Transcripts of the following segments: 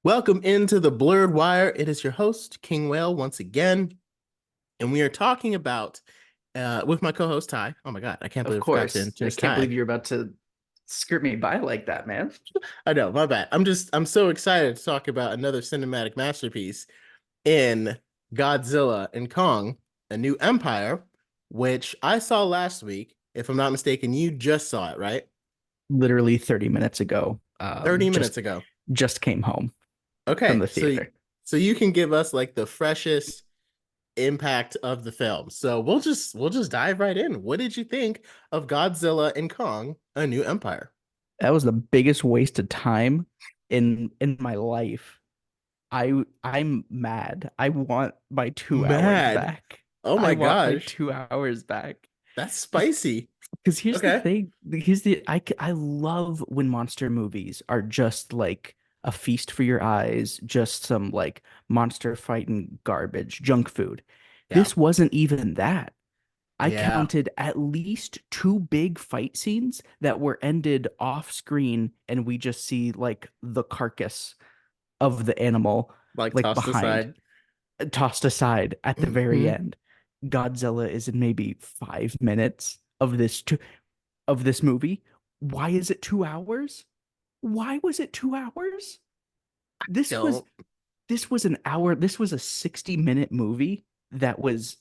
Welcome into the Blurred Wire. It is your host, King Whale, once again. And we are talking about, with my co host, Ty. Oh my God, I can't Of believe I forgot to course. I introduce can't Ty. believe you're about to skirt me by like that, man. I know, my bad. I'm so excited to talk about another cinematic masterpiece in Godzilla and Kong, A New Empire, which I saw last week. If I'm not mistaken, you just saw it, right? Literally 30 minutes ago. 30 Just minutes ago. just came home from Okay, the so theater. so you can give us like the freshest impact of the film. So we'll just dive right in. What did you think of Godzilla and Kong: A New Empire? That was the biggest waste of time in my life. I'm mad. I want my 2 hours Mad. back. Oh I my want my gosh. 2 hours back. That's spicy. Because here's the Okay. thing. I love when monster movies are just like a feast for your eyes, just some like monster fighting garbage, junk food. Yeah. This wasn't even that. I Yeah. counted at least two big fight scenes that were ended off screen, and we just see like the carcass of the animal Like like tossed behind, aside. tossed aside at the very Hmm. end. Godzilla is in maybe 5 minutes of this movie. Why is it 2 hours? Why was it 2 hours? This was Don't. this was an hour. This was a 60-minute movie that was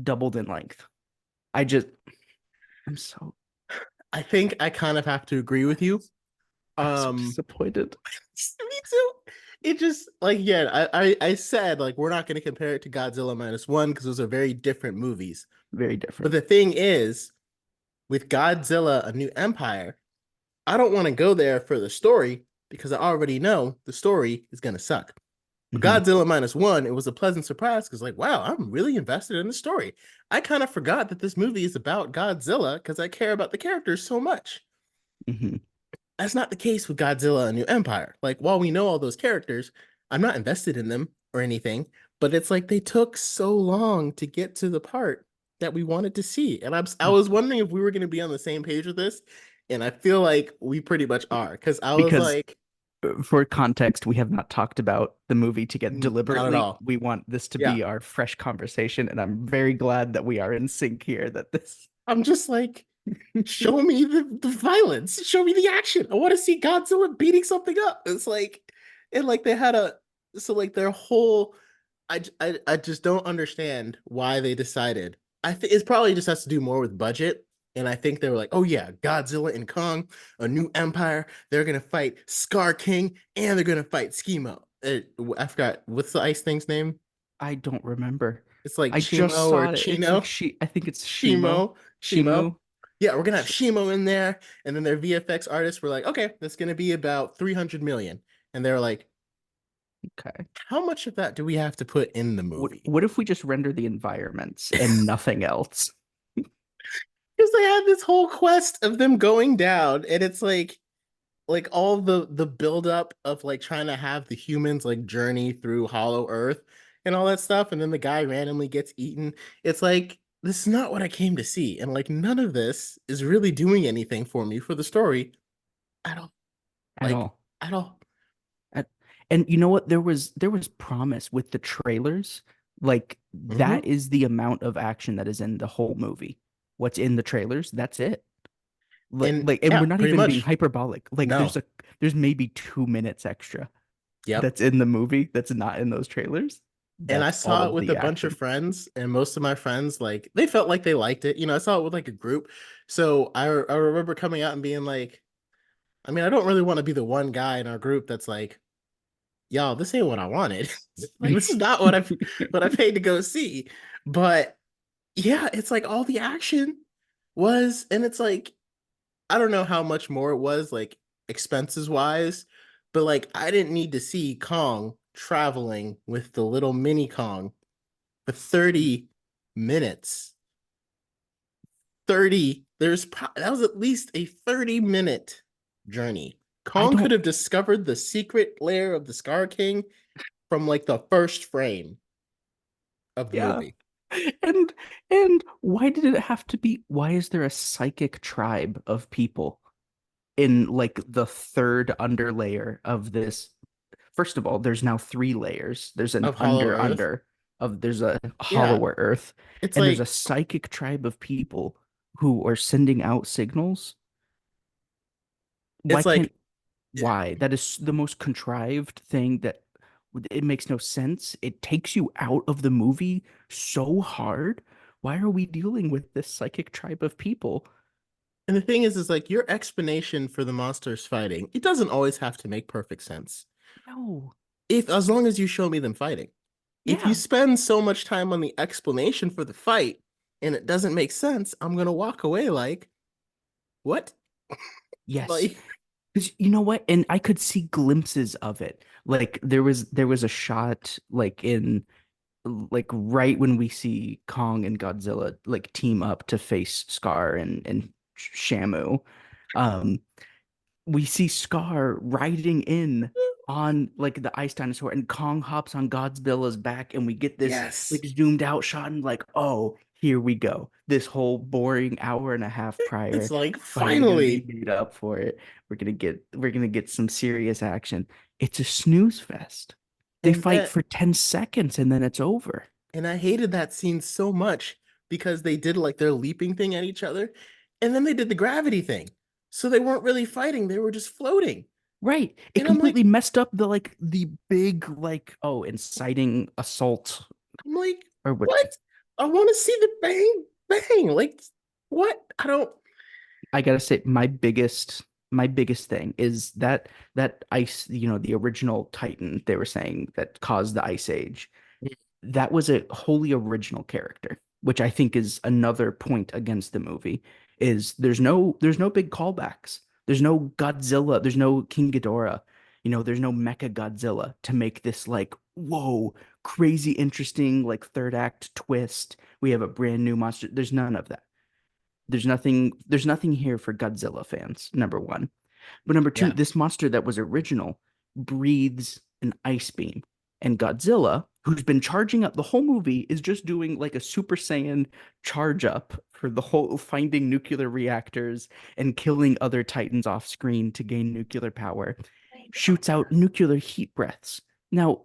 doubled in length. I just I'm so I think I kind of have to agree with you. I'm so Um, disappointed. Me too. It just like yeah, I said like we're not going to compare it to Godzilla minus one because those are very different movies. Very But different. the thing is, with Godzilla: A New Empire, I don't want to go there for the story because I already know the story is going to suck. But Hmm. Godzilla minus one, it was a pleasant surprise because, like, wow, I'm really invested in the story. I kind of forgot that this movie is about Godzilla because I care about the characters so much. Hmm. That's not the case with Godzilla: A New Empire. Like, while we know all those characters, I'm not invested in them or anything, but it's like they took so long to get to the part that we wanted to see. And I was wondering if we were going to be on the same page with this. And I feel like we pretty much are because I was Because like, for context, we have not talked about the movie together Not at deliberately. all. We want this to Yeah. be our fresh conversation, and I'm very glad that we are in sync here. That this I'm just like, show me the violence, show me the action. I want to see Godzilla beating something up. It's like, and like they had a, so like their whole, I just don't understand why they decided. I think it's probably just has to do more with budget. And I think they were like, oh yeah, Godzilla and Kong, a new empire. They're gonna fight Scar King and they're gonna fight Schemo. I forgot what's the ice thing's name. I don't remember. It's like I just Chimo or saw it. It's like Chino. I think it's Shimo. Shimo. Shimu. Yeah, we're gonna have Sh Shimo in there, and then their VFX artists were like, okay, that's gonna be about 300 million, and they're like, okay. how much of that do we have to put in the movie? What if we just render the environments and nothing else? Because they had this whole quest of them going down, and it's like all the buildup of like trying to have the humans like journey through Hollow Earth and all that stuff, and then the guy randomly gets eaten. It's like this is not what I came to see, and like none of this is really doing anything for me for the story at all. At Like all. at all. At- And you know what? There was promise with the trailers. Like that Hmm. is the amount of action that is in the whole movie. What's in the trailers? That's it. And And yeah, we're not pretty even being much. hyperbolic. Like No. there's maybe 2 minutes extra Yep. that's in the movie that's not in those trailers. And I That's all saw it of with a the bunch of action. friends, and most of my friends like they felt like they liked it. I saw it with like a group. So I remember coming out and being like, I mean, I don't really want to be the one guy in our group that's like, y'all, this ain't what I wanted. Like this is not what I paid to go see. But yeah, it's like all the action was, and it's like I don't know how much more it was, like expenses wise, but like I didn't need to see Kong traveling with the little mini Kong for 30 minutes. 30, that was at least a 30-minute journey. I Kong could don't have discovered the secret lair of the Scar King from like the first frame of the yeah. movie. And and why did it have to be why is there a psychic tribe of people in like the third underlayer of this first of all, there's now three layers. There's an of Hollow Earth. there's a Yeah, hollower earth, it's and there's a like psychic tribe of people who are sending out signals. Why it's can't like why? That is the most contrived thing that it makes no sense. It takes you out of the movie so hard. Why are we dealing with this psychic tribe of people? and the thing is like your explanation for the monsters fighting, it doesn't always have to make perfect sense. No. If as long as you show me them fighting. If you Yeah. spend so much time on the explanation for the fight and it doesn't make sense, I'm gonna walk away like, what? Yes. Like, Because you know what? And I could see glimpses of it. Like there was a shot like right when we see Kong and Godzilla like team up to face Scar and Shamu. Um, we see Scar riding in on like the ice dinosaur, and Kong hops on Godzilla's back, and we get this yes. like zoomed out shot, and like, oh, here we go. This whole boring hour and a half It's prior like finally gonna be finally. made up for it. We're gonna get some serious action. It's a snooze fest. They And fight then for 10 seconds and then it's over. and I hated that scene so much because they did like their leaping thing at each other, and then they did the gravity thing. So they weren't really fighting, they were just floating. Right. It And I'm completely like, messed up the big like oh inciting assault I'm like, or what what? I want to see the bang bang. Like, what? I don't. I gotta say, my biggest thing is that ice, the original Titan they were saying that caused the Ice Age. That was a wholly original character, which I think is another point against the movie. Is there's no big callbacks. There's no Godzilla. There's no King Ghidorah. There's no Mecha Godzilla to make this like whoa crazy interesting like third act twist. We have a brand new monster. There's none of that. There's nothing here for Godzilla fans, number one. But number two, Yeah. this monster that was original breathes an ice beam. And Godzilla, who's been charging up the whole movie, is just doing like a Super Saiyan charge up for the whole finding nuclear reactors and killing other Titans off screen to gain nuclear power, shoots out nuclear heat breaths. Now,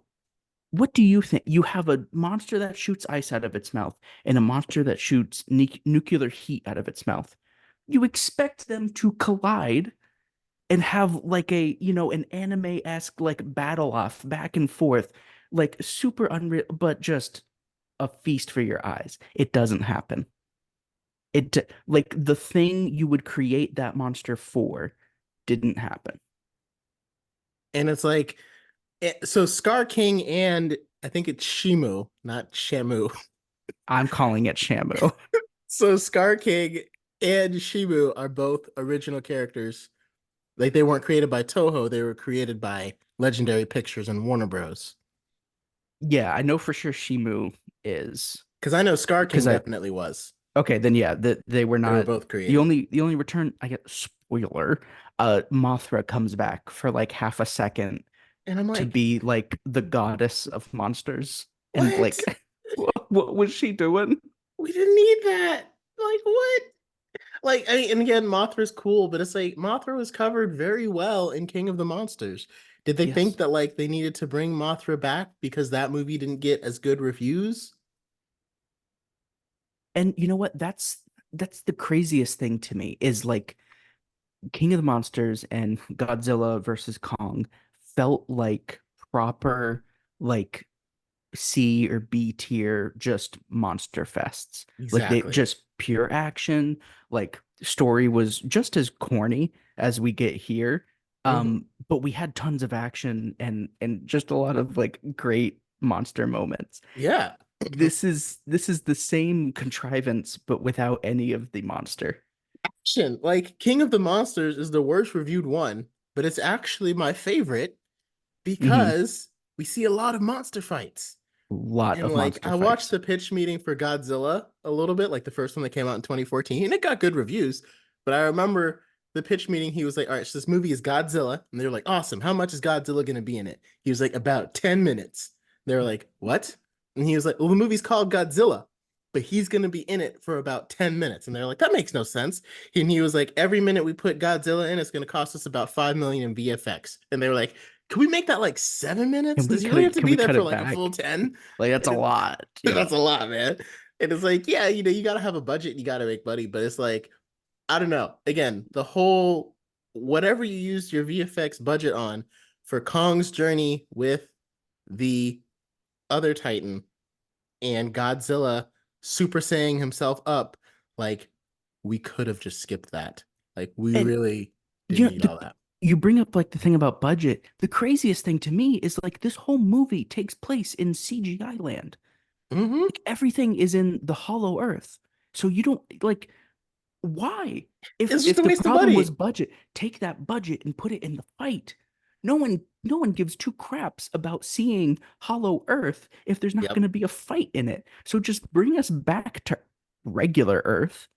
what do you think? You have a monster that shoots ice out of its mouth and a monster that shoots nuclear heat out of its mouth. You expect them to collide and have like an anime-esque like battle off back and forth, like super unreal, but just a feast for your eyes. It doesn't happen. It like the thing you would create that monster for didn't happen. And it's like, so Scar King and I think it's Shimu, not Shamu. I'm calling it Shamu. So Scar King and Shimu are both original characters. Like they weren't created by Toho, they were created by Legendary Pictures and Warner Bros. Yeah, I know for sure Shimu is Because I know Scar because King I definitely was. okay, then yeah, that they were They were not both the created. only return I get spoiler, Mothra comes back for like half a second And I'm to like, be like the goddess of monsters. And what? like what was she doing? We didn't need that. Like, what? Like, I mean, and again, Mothra's cool, but it's like Mothra was covered very well in King of the Monsters. Did they think Yes. that like they needed to bring Mothra back because that movie didn't get as good reviews? And you know what? That's the craziest thing to me is like King of the Monsters and Godzilla versus Kong felt like proper like C or B tier just monster fests. Like they Exactly. just pure action. Like story was just as corny as we get here. Hmm. But we had tons of action and just a lot of like great monster moments. Yeah. This is the same contrivance, but without any of the monster. Action. Like King of the Monsters is the worst reviewed one, but it's actually my favorite Hmm. because we see a lot of monster fights. Lot And of like monster I watched fights. the pitch meeting for Godzilla a little bit, like the first one that came out in 2014, and it got good reviews. But I remember the pitch meeting, he was like, all right, so this movie is Godzilla. And they were like, awesome. How much is Godzilla gonna be in it? He was like, about 10 minutes. They were like, what? And he was like, well, the movie's called Godzilla, but he's gonna be in it for about 10 minutes. And they're like, that makes no sense. And he was like, every minute we put Godzilla in, it's gonna cost us about 5 million in VFX. And they were like, can we make that like 7 minutes? Can we Does he cut really have it? to Can be we there cut for it like a full back? 10? Like that's a lot, you That's know. a lot, man. And it's like, yeah, you gotta have a budget, you gotta make money, but it's like, I don't know. Again, the whole whatever you used your VFX budget on for Kong's journey with the other Titan and Godzilla Super Saiyan himself up, like we could have just skipped that. Like we And really didn't you know, need all that. you bring up like the thing about budget. The craziest thing to me is like this whole movie takes place in CGI land. Hmm. Like everything is in the Hollow Earth. So you don't like why? It's just If a the waste of problem was money. budget, take that budget and put it in the fight. No one gives two craps about seeing Hollow Earth if there's not Yep. going to be a fight in it. So just bring us back to regular Earth,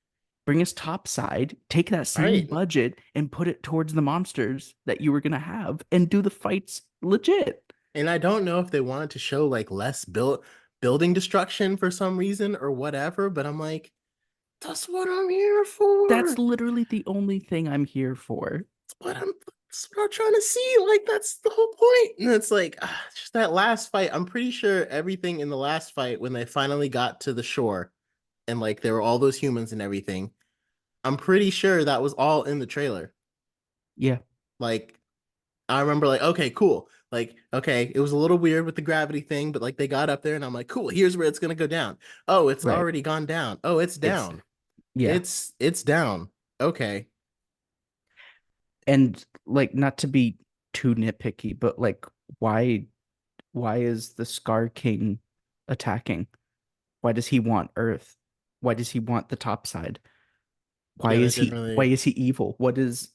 bring us topside, take that All same right. budget and put it towards the monsters that you were going to have and do the fights legit. And I don't know if they wanted to show like less building destruction for some reason or whatever, but I'm like, that's what I'm here That's for. literally the only thing I'm here for. That's what I'm trying to see. Like that's the whole point. And it's like just that last fight. I'm pretty sure everything in the last fight when they finally got to the shore and like there were all those humans and everything. I'm pretty sure that was all in the trailer. Yeah, Like I remember like, okay, cool. Like, okay, it was a little weird with the gravity thing, but like they got up there and I'm like, cool, here's where it's gonna go down. Oh, it's right. already gone down. Oh, it's It's down. yeah. It's down. Okay. And like not to be too nitpicky, but like why is the Scar King attacking? Why does he want Earth? Why does he want the top side? Yeah, that didn't Why really. is he evil? What is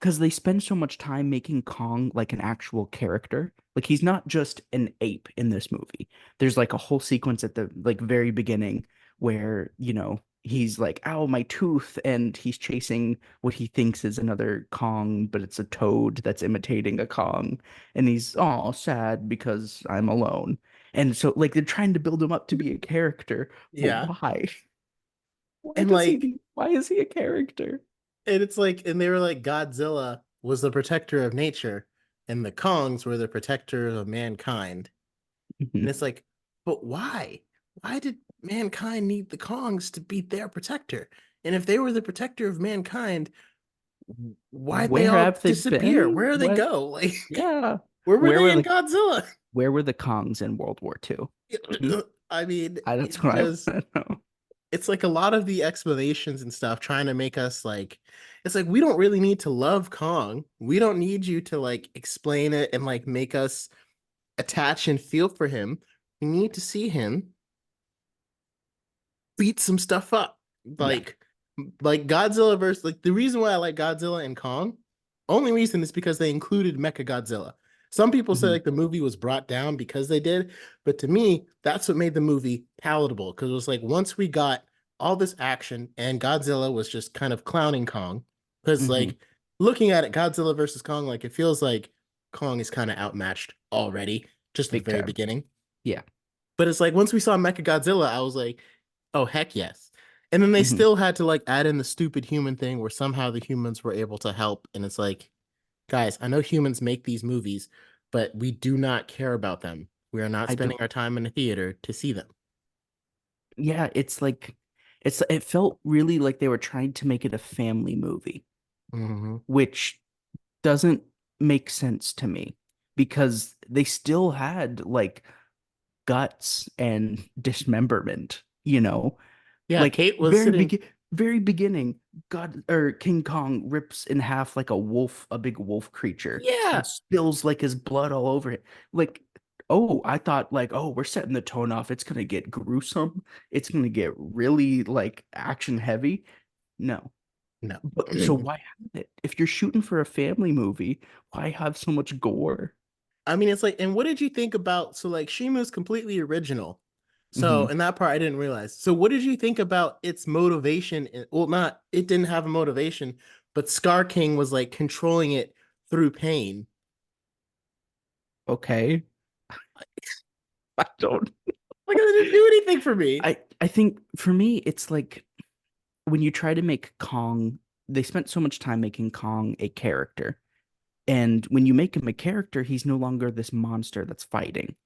because they spend so much time making Kong like an actual character. Like he's not just an ape in this movie. There's like a whole sequence at the like very beginning where, he's like, "Ow, my tooth," and he's chasing what he thinks is another Kong, but it's a toad that's imitating a Kong, and he's all sad because I'm alone. And so like they're trying to build him up to be a character, but Yeah. why? And like Why is he a character? and it's like and they were like Godzilla was the protector of nature and the Kongs were the protector of mankind. And Mhm. it's like, but why? Why did mankind need the Kongs to be their protector? And if they were the protector of mankind, why'd they Where all have they disappear? been? Where did they What? go? Like, Yeah. where were Where they were in the Godzilla? where were the Kongs in World War II? Hmm? I mean, That's what I want to know. it's like a lot of the explanations and stuff trying to make us like, it's like we don't really need to love Kong. We don't need you to like explain it and like make us attach and feel for him. We need to see him beat some stuff up. Yeah. Like like Godzilla versus like the reason why I like Godzilla and Kong, only reason is because they included Mecha Godzilla. Some people say Hmm. like the movie was brought down because they did, but to me, that's what made the movie palatable because it was like once we got all this action and Godzilla was just kind of clowning Kong. Because Hmm. like looking at it, Godzilla versus Kong, like it feels like Kong is kind of outmatched already, just at the Big very time. beginning. Yeah. But it's like once we saw Mecha Godzilla, I was like, oh heck yes. And then they Hmm. still had to like add in the stupid human thing where somehow the humans were able to help. And it's like, guys, I know humans make these movies, but we do not care about them. We are not I spending don't. our time in the theater to see them. Yeah, it's like it felt really like they were trying to make it a family movie, Hmm. which doesn't make sense to me because they still had like guts and dismemberment, Yeah, like Kate was sitting. very beginning, God or King Kong rips in half like a big wolf creature and Yeah, spills like his blood all over it. Like, oh, I thought like, oh, we're setting the tone off. It's gonna get gruesome. It's gonna get really like action heavy. No. no. But so why have it? If you're shooting for a family movie, why have so much gore? I mean, it's like, and what did you think about? So, like, Shimu's completely original. So, Hmm. in that part, I didn't realize. So, what did you think about its motivation? Well, not, it didn't have a motivation, but Scar King was like controlling it through pain. Okay. I don't. Like, it didn't do anything for me. I think for me, it's like when you try to make Kong, they spent so much time making Kong a character. And when you make him a character, he's no longer this monster that's fighting.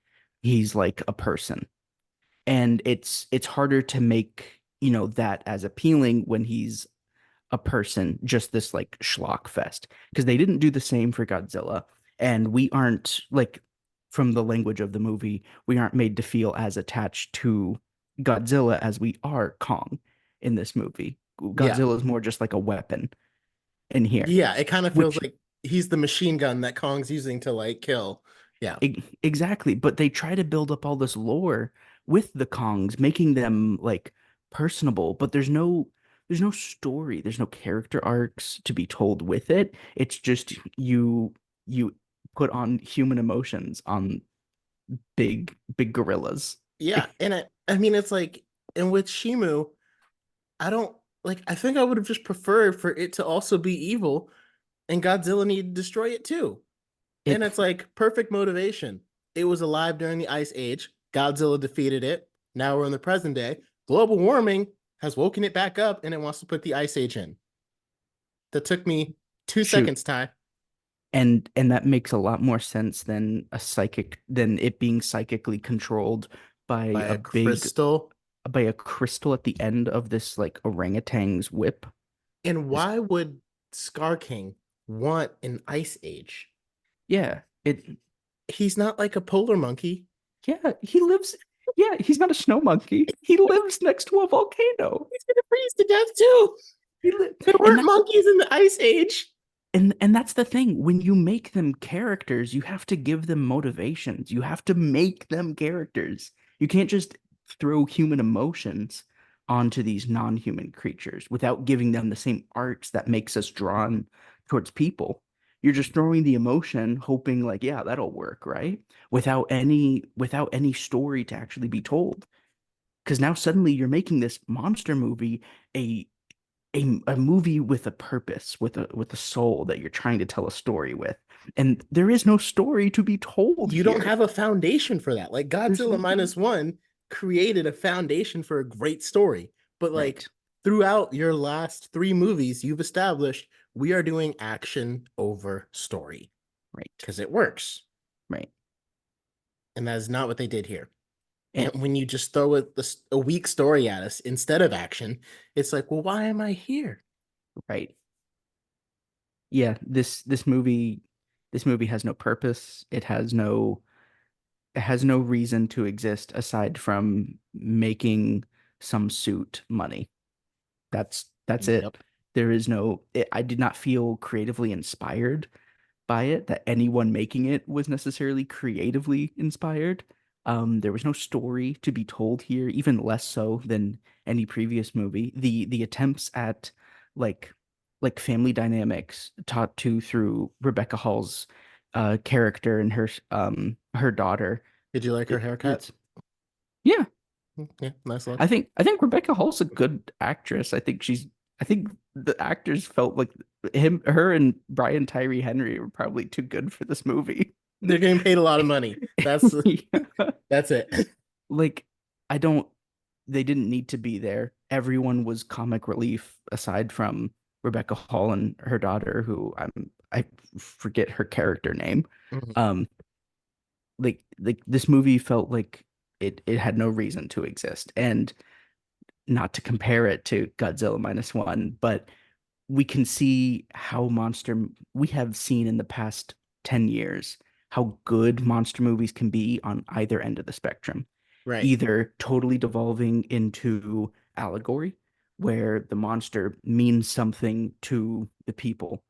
He's like a person. And it's harder to make, that as appealing when he's a person, just this like schlock fest. Because they didn't do the same for Godzilla. And we aren't like from the language of the movie, we aren't made to feel as attached to Godzilla as we are Kong in this movie. Yeah. Godzilla is more just like a weapon in here, Yeah, it kind of feels which like he's the machine gun that Kong's using to like kill. Yeah. exactly. But they try to build up all this lore with the Kongs, making them like personable, but there's no story, there's no character arcs to be told with it. It's just you put on human emotions on big gorillas. Yeah, and I mean it's like, and with Shimu, I don't like, I think I would have just preferred for it to also be evil and Godzilla needed to destroy it too. And It it's like perfect motivation. It was alive during the Ice Age. Godzilla defeated it. Now we're in the present day. Global warming has woken it back up and it wants to put the Ice Age in. That took me two shoot. seconds, Ty. And that makes a lot more sense than it being psychically controlled by By a a big crystal. by a crystal at the end of this like orangutan's whip. And This why would Scar King want an Ice Age? yeah, it He's not like a polar monkey. yeah, he lives yeah, he's not a snow monkey. He lives next to a volcano. He's gonna freeze to death too. He li There and weren't that's monkeys in the Ice Age. and that's the thing. When you make them characters, you have to give them motivations. You have to make them characters. You can't just throw human emotions onto these non-human creatures without giving them the same arcs that makes us drawn towards people. You're just throwing the emotion, hoping like, yeah, that'll work, right? Without any story to actually be told. Because now suddenly you're making this monster movie a a movie with a purpose, with a soul that you're trying to tell a story with. And there is no story to be told You don't here. have a foundation for that. Like There's Godzilla nothing. minus one created a foundation for a great story. But like Right. throughout your last three movies, you've established we are doing action over story Right. because it works. Right. And that is not what they did here. And And when you just throw a weak story at us instead of action, it's like, well, why am I here? right. Yeah, this movie has no purpose. It has no reason to exist aside from making some suit money. That's it. Yep. I did not feel creatively inspired by it, that anyone making it was necessarily creatively inspired. There was no story to be told here, even less so than any previous movie. The attempts at like family dynamics taught to through Rebecca Hall's character and her daughter. Did you like her haircut? It's yeah. Yeah, nice I look. think I think Rebecca Hall's a good actress. I think the actors felt like her and Brian Tyree Henry were probably too good for this movie. They're getting paid a lot of money. That's Yeah. that's it. Like I don't they didn't need to be there. Everyone was comic relief aside from Rebecca Hall and her daughter, who I forget her character name. Mhm. Um like this movie felt like it had no reason to exist. And not to compare it to Godzilla minus one, but we can see how we have seen in the past 10 years how good monster movies can be on either end of the spectrum, Right. either totally devolving into allegory, where the monster means something to the people,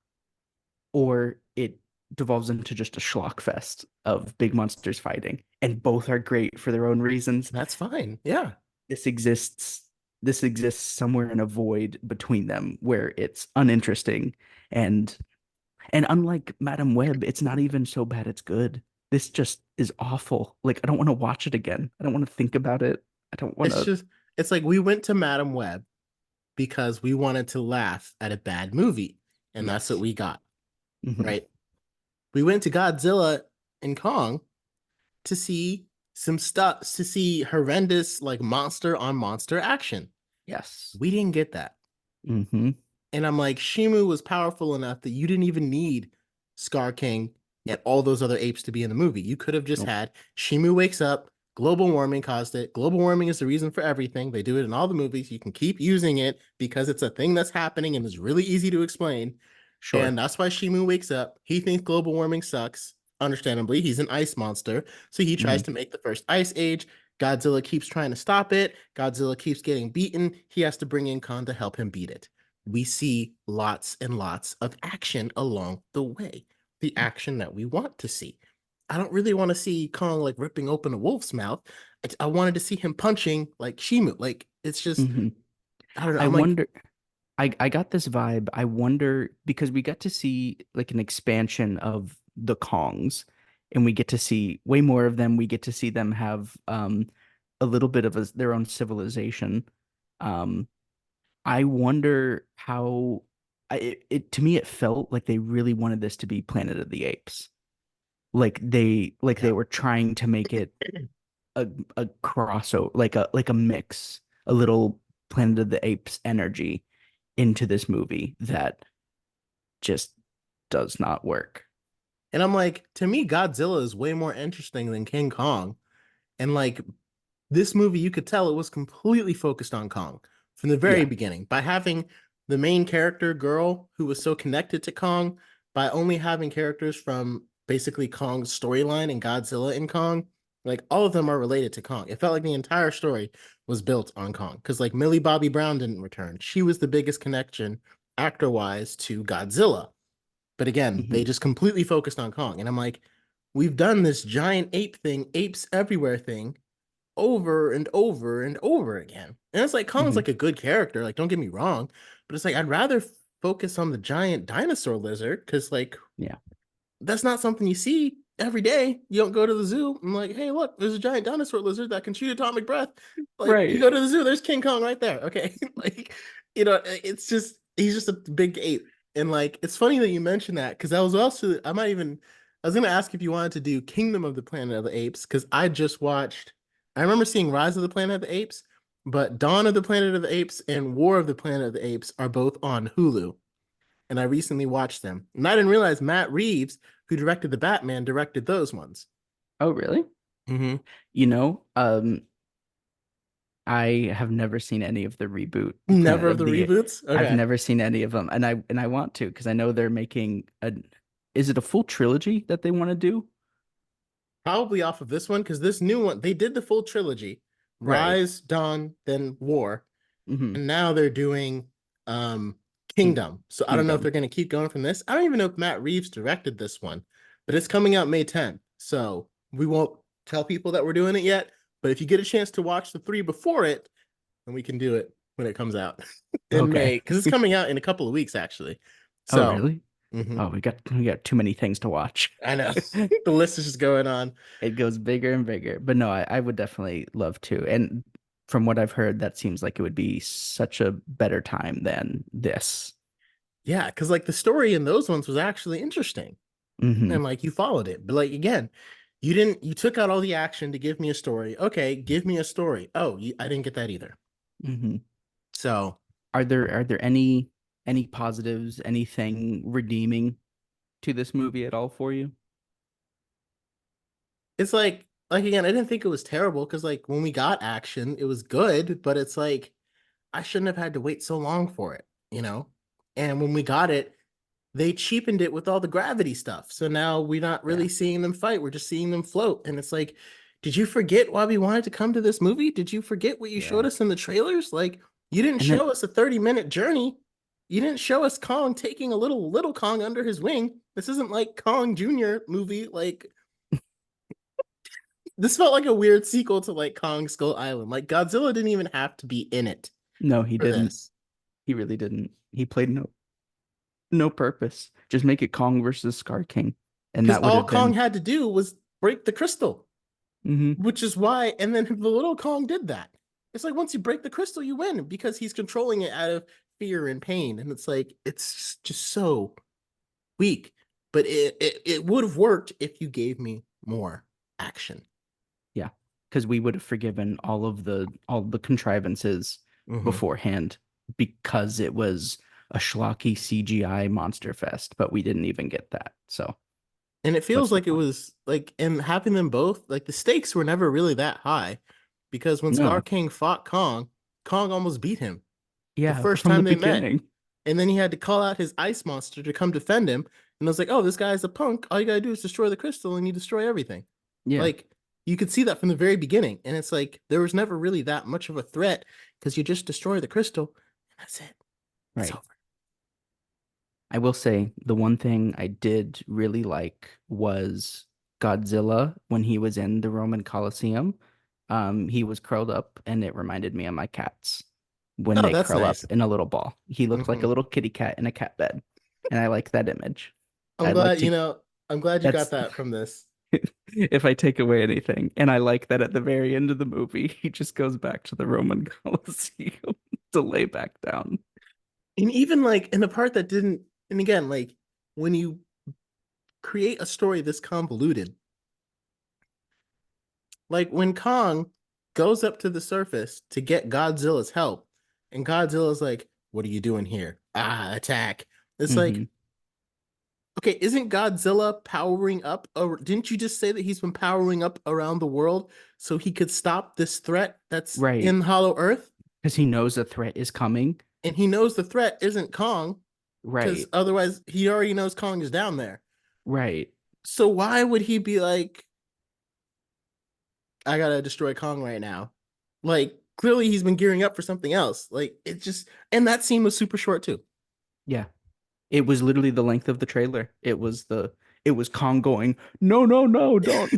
or it devolves into just a schlock fest of big monsters fighting. And both are great for their own reasons. That's fine. Yeah. this exists this exists somewhere in a void between them where it's uninteresting, and unlike Madam Web, it's not even so bad it's good. This just is awful. Like I don't want to watch it again. I don't want to think about it. I don't want It's to. just it's like we went to Madam Web because we wanted to laugh at a bad movie, and that's what Yes. we got, Hmm. right? We went to Godzilla and Kong to see some stuff, to see horrendous like monster on monster action. Yes. We didn't get that. Hmm. And I'm like, Shimu was powerful enough that you didn't even need Scar King, and all those other apes to be in the movie. You could have just Nope. had Shimu wakes up, global warming caused it. Global warming is the reason for everything. They do it in all the movies. You can keep using it because it's a thing that's happening and is really easy to explain. Sure. And that's why Shimu wakes up. He thinks global warming sucks. Understandably, he's an ice monster. So he tries Hmm. to make the first ice age. Godzilla keeps trying to stop it. Godzilla keeps getting beaten. He has to bring in Khan to help him beat it. We see lots and lots of action along the way. The action that we want to see. I don't really want to see Kong like ripping open a wolf's mouth. I wanted to see him punching like Shimu. Like it's just, Hmm. I don't know. I I'm like, wonder. I got this vibe. I wonder because we got to see like an expansion of the Kongs, and we get to see way more of them. We get to see them have a little bit of their own civilization. Um, I wonder how to me it felt like they really wanted this to be Planet of the Apes. Like yeah. they were trying to make it a a crossover, like a mix, a little Planet of the Apes energy into this movie that just does not work. And I'm like, to me, Godzilla is way more interesting than King Kong. And like this movie, you could tell it was completely focused on Kong from the very Yeah. beginning by having the main character girl who was so connected to Kong, by only having characters from basically Kong's storyline and Godzilla and Kong. Like all of them are related to Kong. It felt like the entire story was built on Kong because like Millie Bobby Brown didn't return. She was the biggest connection actor wise to Godzilla. But again, they Hmm. just completely focused on Kong. And I'm like, we've done this giant ape thing, apes everywhere thing over and over and over again. And it's like Kong's Hmm. like a good character, like don't get me wrong, but it's like I'd rather focus on the giant dinosaur lizard because like Yeah. that's not something you see every day. You don't go to the zoo and like, hey, look, there's a giant dinosaur lizard that can shoot atomic breath. Like you Right. go to the zoo, there's King Kong right there. Okay, like it's just he's just a big ape. And like it's funny that you mentioned that because I was also I was gonna ask if you wanted to do Kingdom of the Planet of the Apes because I just watched. I remember seeing Rise of the Planet of the Apes, but Dawn of the Planet of the Apes and War of the Planet of the Apes are both on Hulu and I recently watched them. And I didn't realize Matt Reeves, who directed the Batman, directed those ones. Oh, really? Mm-hmm. You know, I have never seen any of the reboot Never Planet of the of the. reboots. I've Okay, never seen any of them, and I want to because I know they're making a. Is it a full trilogy that they want to do? probably off of this one because this new one they did the full trilogy: Right. Rise, Dawn, then War, Hmm. and now they're doing um King Kingdom. So I don't know if Kingdom. they're going to keep going from this. I don't even know if Matt Reeves directed this one, but it's coming out May 10th. So we won't tell people that we're doing it yet. But if you get a chance to watch the three before it, then we can do it when it comes out in Okay. May because it's coming out in a couple of weeks actually. Oh, So really? mhm, Oh, we got too many things to watch. I know the list is just going on. It goes bigger and bigger. But no, I would definitely love to. And from what I've heard, that seems like it would be such a better time than this. Yeah, because like the story in those ones was actually interesting Hmm. and like you followed it. But like again, you took out all the action to give me a story. Okay, give me a story. Oh, I didn't get that either. Hmm. So Are there any positives, anything redeeming to this movie at all for you? it's like again, I didn't think it was terrible because like when we got action, it was good, but it's like I shouldn't have had to wait so long for it, you know? And when we got it, they cheapened it with all the gravity stuff. So now we're not Yeah. really seeing them fight. We're just seeing them float. And it's like, did you forget why we wanted to come to this movie? Did you forget what you showed Yeah. us in the trailers? Like, you didn't And then show us a 30-minute journey. You didn't show us Kong taking a little Kong under his wing. This isn't like Kong Jr. movie. Like, this felt like a weird sequel to like Kong Skull Island. Like, Godzilla didn't even have to be in it no, he for didn't. this. He really didn't. He played no purpose. Just make it Kong versus Scar King. And Because that would all have Kong been. had to do was break the crystal. Hmm. Which is why, and then the little Kong did that. It's like once you break the crystal, you win because he's controlling it out of fear and pain. And it's like, it's just so weak. But it would have worked if you gave me more action. Yeah. Because we would have forgiven all the contrivances Mm-hmm. beforehand because it was a schlocky CGI monster fest, but we didn't even get that. So And it what's feels the like it point? was like, and having them both, like the stakes were never really that high because when Scar No. King fought Kong, Kong almost beat him the Yeah, first from the time they met. beginning. And then he had to call out his ice monster to come defend him. And I was like, oh, this guy's a punk. All you gotta do is destroy the crystal and you destroy everything. Yeah, Like, you could see that from the very beginning. And it's like, there was never really that much of a threat because you just destroy the crystal and that's it. It's right. over. I will say the one thing I did really like was Godzilla when he was in the Roman Colosseum. He was curled up and it reminded me of my cats when Oh, they that's curl up nice. in a little ball. He looked like Hmm. a little kitty cat in a cat bed. And I like that image. I'm I'd like glad, to, I'm glad you got that's that from this. if I take away anything. And I like that at the very end of the movie, he just goes back to the Roman Colosseum to lay back down. And even like in the part that didn't, and again, like when you create a story this convoluted, like when Kong goes up to the surface to get Godzilla's help, and Godzilla's like, "What are you doing here? Ah, attack!" It's like, Hmm. okay, isn't Godzilla powering up? Or didn't you just say that he's been powering up around the world so he could stop this threat that's Right. in Hollow Earth? Because he knows a threat is coming. And he knows the threat isn't Kong, because Right. otherwise he already knows Kong is down there. Right. So why would he be like, I gotta destroy Kong right now? Like clearly he's been gearing up for something else. Like it just, and that scene was super short too. Yeah. It was literally the length of the trailer. It was Kong going, "No, no, no, don't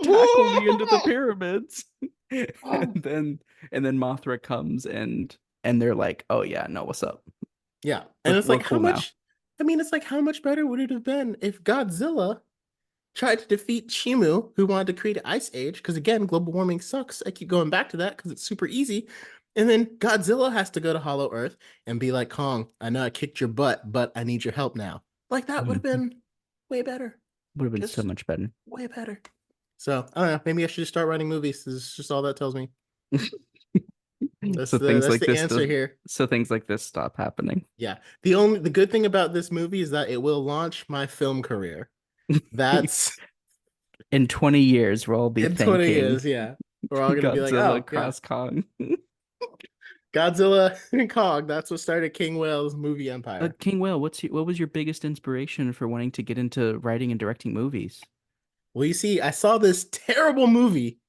tackle me into the pyramids." And then Mothra comes and they're like, "Oh yeah, no, what's up? Yeah, and it's We're like how cool now." much? I mean, it's like how much better would it have been if Godzilla tried to defeat Shimu, who wanted to create an ice age? Because again, global warming sucks. I keep going back to that because it's super easy. And then Godzilla has to go to Hollow Earth and be like, Kong, I know I kicked your butt, but I need your help now. Like that would have Mhm. been way better. Would have been so Just much better. way better. So I don't know. Maybe I should just start writing movies. This is just all that tells me. So things That's like the this answer does here. so things like this stop happening. Yeah. The good thing about this movie is that it will launch my film career. That's In 20 years, we'll all be in 20 thanking years, yeah. We're all gonna be like, Godzilla oh yeah, cross Kong. Godzilla and Kong. That's what started King Whale's movie empire. King Will, what was your biggest inspiration for wanting to get into writing and directing movies? Well, you see, I saw this terrible movie,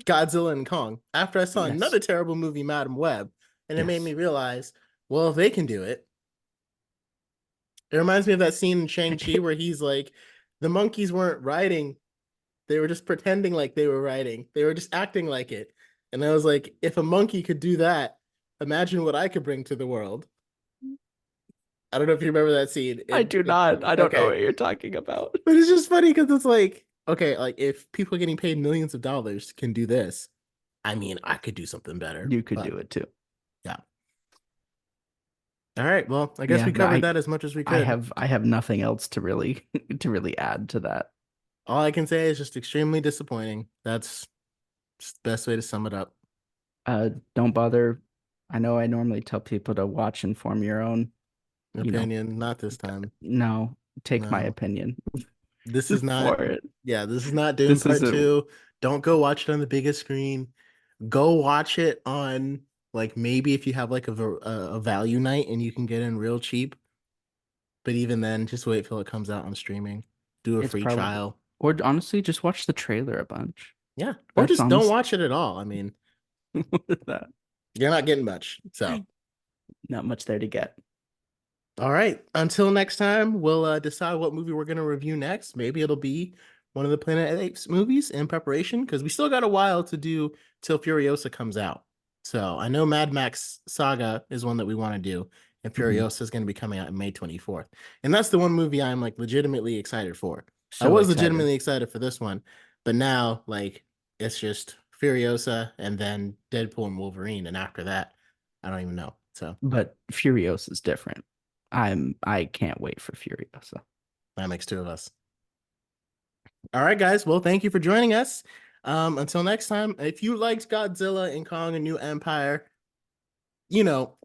Godzilla and Kong, after I saw Yes. another terrible movie, Madam Web, and it made me Yes. realize, well, if they can do it. It reminds me of that scene in Shang-Chi where he's like, the monkeys weren't riding, they were just pretending like they were riding. They were just acting like it. And I was like, if a monkey could do that, imagine what I could bring to the world. I don't know if you remember that scene. I do not. I don't know Okay. what you're talking about. But it's just funny because it's like, okay, like if people getting paid millions of dollars can do this, I mean, I could do something better. You could But do it too. yeah. All right. Well, I guess Yeah, we covered that as much as we could. I have nothing else to really to really add to that. All I can say is just extremely disappointing. That's just the best way to sum it up. Don't bother. I know I normally tell people to watch and form your own, you know, Opinion, not this time. no, take my No. opinion This is not, for it. yeah, this is not Dune This Part isn't 2. Don't go watch it on the biggest screen. Go watch it on like maybe if you have like a value night and you can get in real cheap. But even then, just wait till it comes out on streaming. Do a it's free probably trial. or honestly just watch the trailer a bunch. Yeah. Or That's just don't honest. watch it at all. I mean, What is that? you're not getting much. So, Not much there to get. all right. Until next time, we'll decide what movie we're going to review next. Maybe it'll be one of the Planet of the Apes movies in preparation because we still got a while to do till Furiosa comes out. So I know Mad Max Saga is one that we want to do, and Mhm. Furiosa is going to be coming out in May 24th. And that's the one movie I'm like legitimately excited for. I So was excited. legitimately excited for this one, but now like it's just Furiosa and then Deadpool and Wolverine, and after that, I don't even know. So But Furious is different. I can't wait for Furiosa. that makes two of us. All right, guys. Well, thank you for joining us. Until next time, if you liked Godzilla and Kong: A New Empire,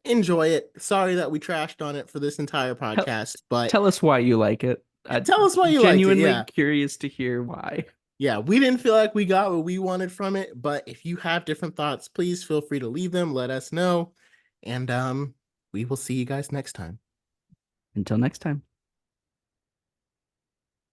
enjoy it. Sorry that we trashed on it for this entire Tell, podcast, but tell us why you like it. I'm tell us why you liked it. genuinely Yeah. curious to hear why. Yeah, we didn't feel like we got what we wanted from it, but if you have different thoughts, please feel free to leave them, let us know, and we will see you guys next time. Until next time.